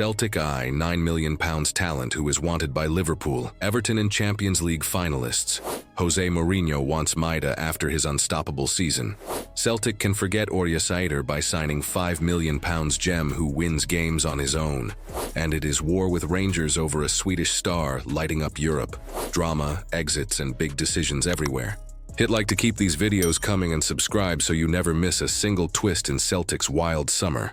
Celtic £9 million talent who is wanted by Liverpool, Everton and Champions League finalists. Jose Mourinho wants Maeda after his unstoppable season. Celtic can forget Orjasaeter by signing £5 million gem who wins games on his own. And it is war with Rangers over a Swedish star lighting up Europe. Drama, exits, and big decisions everywhere. Hit like to keep these videos coming and subscribe so you never miss a single twist in Celtic's wild summer.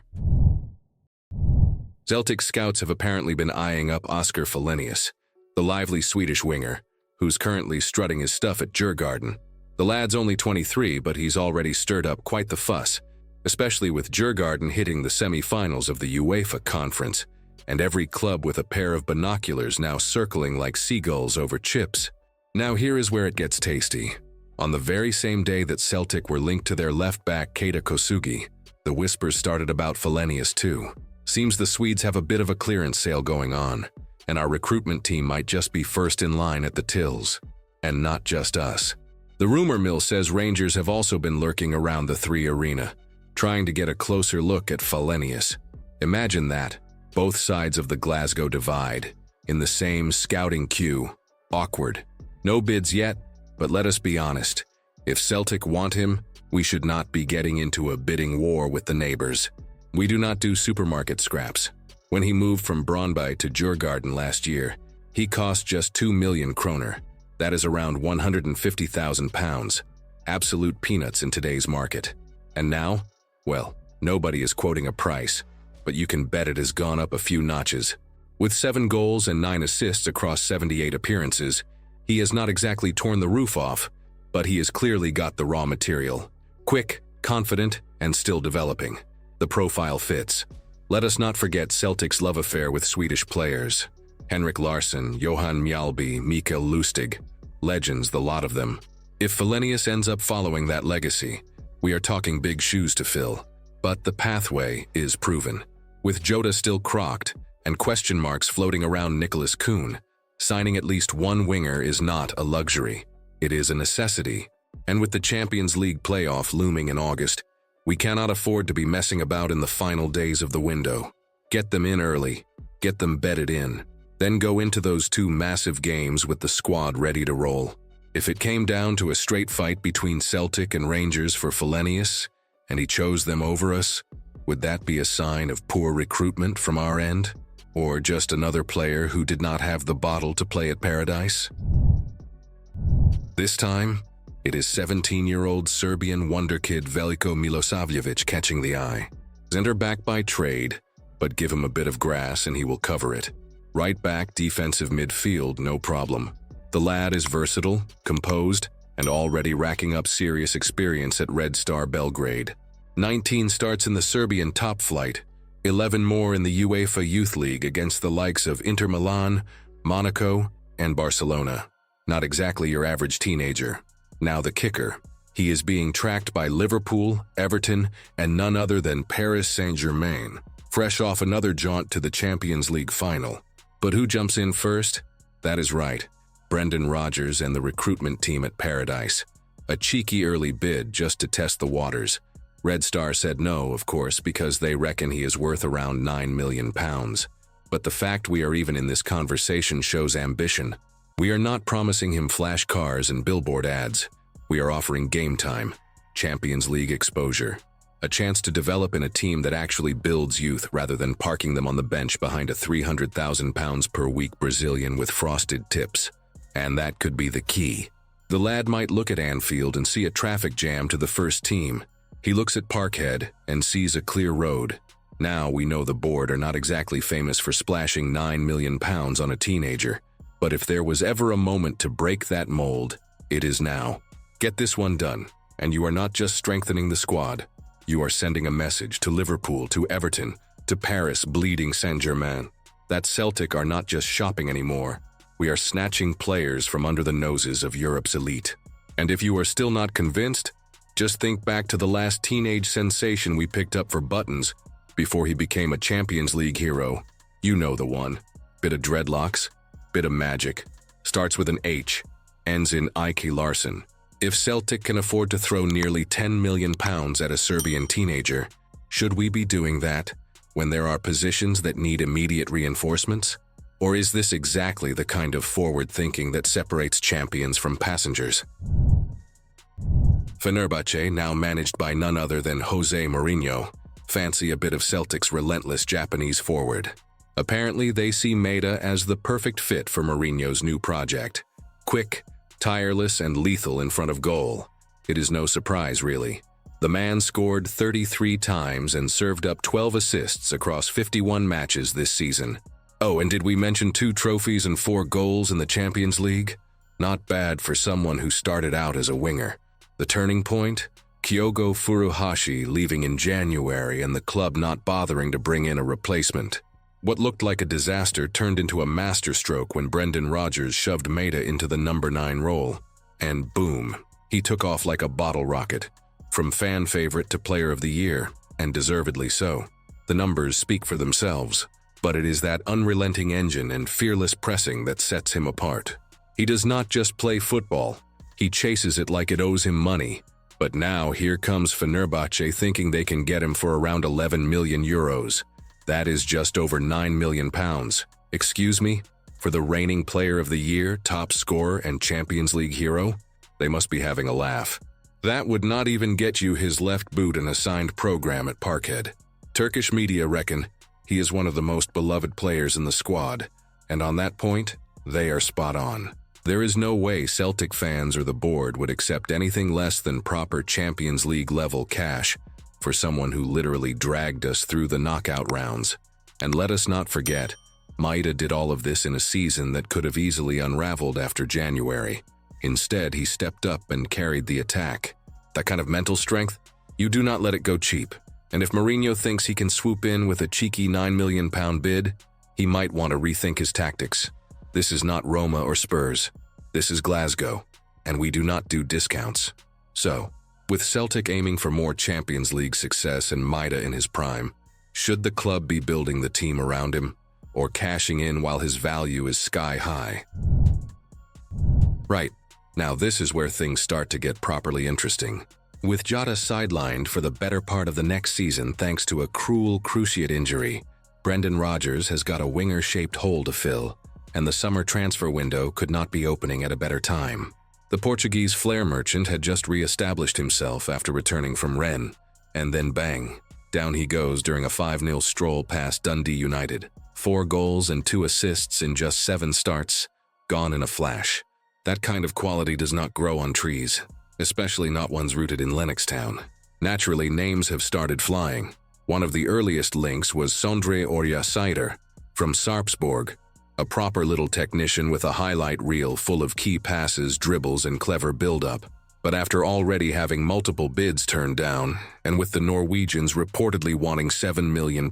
Celtic scouts have apparently been eyeing up Oskar Fallenius, the lively Swedish winger, who's currently strutting his stuff at Djurgården. The lad's only 23, but he's already stirred up quite the fuss, especially with Djurgården hitting the semi-finals of the UEFA Conference, and every club with a pair of binoculars now circling like seagulls over chips. Now here is where it gets tasty. On the very same day that Celtic were linked to their left-back Keita Kosugi, the whispers started about Fallenius too. Seems the Swedes have a bit of a clearance sale going on, and our recruitment team might just be first in line at the tills. And not just us. The rumor mill says Rangers have also been lurking around the Three Arena, trying to get a closer look at Fallenius. Imagine that, both sides of the Glasgow divide, in the same scouting queue. Awkward. No bids yet, but let us be honest. If Celtic want him, we should not be getting into a bidding war with the neighbors. We do not do supermarket scraps. When he moved from Brøndby to Djurgården last year, he cost just 2 million kroner. That is around £150,000. Absolute peanuts in today's market. And now? Well, nobody is quoting a price, but you can bet it has gone up a few notches. With 7 goals and 9 assists across 78 appearances, he has not exactly torn the roof off, but he has clearly got the raw material. Quick, confident, and still developing. The profile fits. Let us not forget Celtic's love affair with Swedish players. Henrik Larsson, Johan Mjällby, Mikael Lustig. Legends, the lot of them. If Fallenius ends up following that legacy, we are talking big shoes to fill. But the pathway is proven. With Jota still crocked, and question marks floating around Nicholas Kuhn, signing at least one winger is not a luxury. It is a necessity. And with the Champions League playoff looming in August, we cannot afford to be messing about in the final days of the window. Get them in early, get them bedded in, then go into those 2 massive games with the squad ready to roll. If it came down to a straight fight between Celtic and Rangers for Fallenius, and he chose them over us, would that be a sign of poor recruitment from our end? Or just another player who did not have the bottle to play at Paradise? This time, it is 17-year-old Serbian wonderkid Veljko Milosavljevic catching the eye. Center back by trade, but give him a bit of grass and he will cover it. Right back, defensive midfield, no problem. The lad is versatile, composed, and already racking up serious experience at Red Star Belgrade. 19 starts in the Serbian top flight, 11 more in the UEFA Youth League against the likes of Inter Milan, Monaco, and Barcelona. Not exactly your average teenager. Now the kicker. He is being tracked by Liverpool, Everton, and none other than Paris Saint-Germain, fresh off another jaunt to the Champions League final. But who jumps in first? That is right, Brendan Rodgers and the recruitment team at Paradise. A cheeky early bid just to test the waters. Red Star said no, of course, because they reckon he is worth around £9 million. But the fact we are even in this conversation shows ambition. We are not promising him flash cars and billboard ads. We are offering game time, Champions League exposure, a chance to develop in a team that actually builds youth rather than parking them on the bench behind a £300,000 per week Brazilian with frosted tips. And that could be the key. The lad might look at Anfield and see a traffic jam to the first team. He looks at Parkhead and sees a clear road. Now we know the board are not exactly famous for splashing £9 million on a teenager. But if there was ever a moment to break that mold, it is now. Get this one done, and you are not just strengthening the squad. You are sending a message to Liverpool, to Everton, to Paris bleeding Saint-Germain. That Celtic are not just shopping anymore. We are snatching players from under the noses of Europe's elite. And if you are still not convinced, just think back to the last teenage sensation we picked up for Buttons before he became a Champions League hero. You know the one. Bit of dreadlocks, bit of magic. Starts with an H, ends in Ike Larsson. If Celtic can afford to throw nearly £10 million at a Serbian teenager, should we be doing that? when there are positions that need immediate reinforcements? Or is this exactly the kind of forward thinking that separates champions from passengers? Fenerbahce, now managed by none other than Jose Mourinho, fancy a bit of Celtic's relentless Japanese forward. Apparently, they see Maeda as the perfect fit for Mourinho's new project. Quick, tireless, and lethal in front of goal. It is no surprise, really. The man scored 33 times and served up 12 assists across 51 matches this season. Oh, and did we mention 2 trophies and 4 goals in the Champions League? Not bad for someone who started out as a winger. The turning point? Kyogo Furuhashi leaving in January and the club not bothering to bring in a replacement. What looked like a disaster turned into a masterstroke when Brendan Rodgers shoved Maeda into the number 9 role. And boom, he took off like a bottle rocket. From fan favorite to player of the year, and deservedly so. The numbers speak for themselves, but it is that unrelenting engine and fearless pressing that sets him apart. He does not just play football, he chases it like it owes him money. But now here comes Fenerbahce thinking they can get him for around 11 million euros. That is just over 9 million pounds. Excuse me? For the reigning player of the year, top scorer, and Champions League hero? They must be having a laugh. That would not even get you his left boot in a signed program at Parkhead. Turkish media reckon he is one of the most beloved players in the squad, and on that point, they are spot on. There is no way Celtic fans or the board would accept anything less than proper Champions League level cash for someone who literally dragged us through the knockout rounds. And let us not forget, Maeda did all of this in a season that could have easily unraveled after January. Instead, he stepped up and carried the attack. That kind of mental strength, you do not let it go cheap. And if Mourinho thinks he can swoop in with a cheeky £9 million bid, he might want to rethink his tactics. This is not Roma or Spurs. This is Glasgow, and we do not do discounts. So, with Celtic aiming for more Champions League success and Maeda in his prime, should the club be building the team around him, or cashing in while his value is sky high? Right, now this is where things start to get properly interesting. With Jota sidelined for the better part of the next season thanks to a cruel cruciate injury, Brendan Rodgers has got a winger-shaped hole to fill, and the summer transfer window could not be opening at a better time. The Portuguese flair merchant had just re-established himself after returning from Rennes, and then bang, down he goes during a 5-0 stroll past Dundee United. 4 goals and 2 assists in just 7 starts, gone in a flash. That kind of quality does not grow on trees, especially not ones rooted in Lennoxtown. Naturally, names have started flying. One of the earliest links was Sondre Orjasaeter from Sarpsborg, a proper little technician with a highlight reel full of key passes, dribbles, and clever build-up. But after already having multiple bids turned down, and with the Norwegians reportedly wanting £7 million,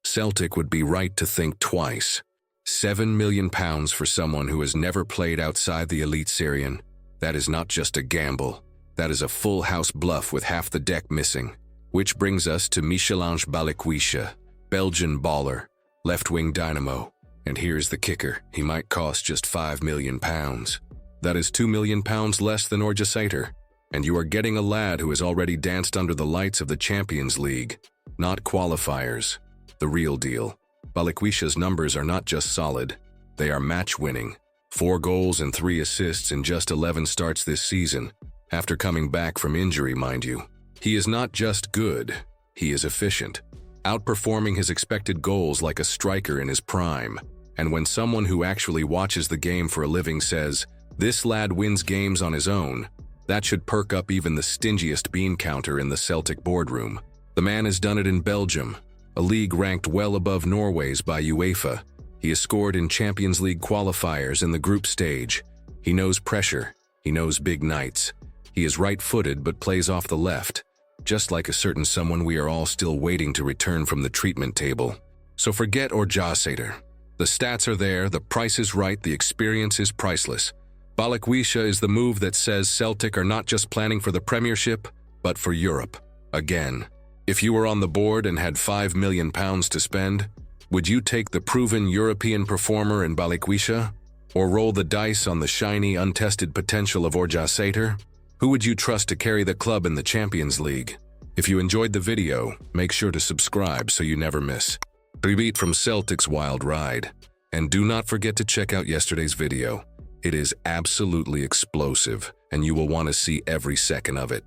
Celtic would be right to think twice. £7 million for someone who has never played outside the elite Serbian. That is not just a gamble. That is a full house bluff with half the deck missing. Which brings us to Michel-Ange Balikwisha, Belgian baller, left-wing dynamo. And here's the kicker, he might cost just £5 million. That is £2 million less than Orjasaeter, and you are getting a lad who has already danced under the lights of the Champions League. Not qualifiers. The real deal. Balikwisha's numbers are not just solid, they are match-winning. 4 goals and 3 assists in just 11 starts this season, after coming back from injury, mind you. He is not just good, he is efficient, outperforming his expected goals like a striker in his prime. And when someone who actually watches the game for a living says, "This lad wins games on his own," that should perk up even the stingiest bean counter in the Celtic boardroom. The man has done it in Belgium, a league ranked well above Norway's by UEFA. He has scored in Champions League qualifiers in the group stage. He knows pressure, he knows big nights. He is right-footed but plays off the left, just like a certain someone we are all still waiting to return from the treatment table. So forget Orjasaeter. The stats are there, the price is right, the experience is priceless. Balikwisha is the move that says Celtic are not just planning for the Premiership, but for Europe. Again, if you were on the board and had £5 million to spend, would you take the proven European performer in Balikwisha? Or roll the dice on the shiny, untested potential of Orjasaeter? Who would you trust to carry the club in the Champions League? If you enjoyed the video, make sure to subscribe so you never miss. Repeat from Celtic's wild ride. And do not forget to check out yesterday's video. It is absolutely explosive, and you will want to see every second of it.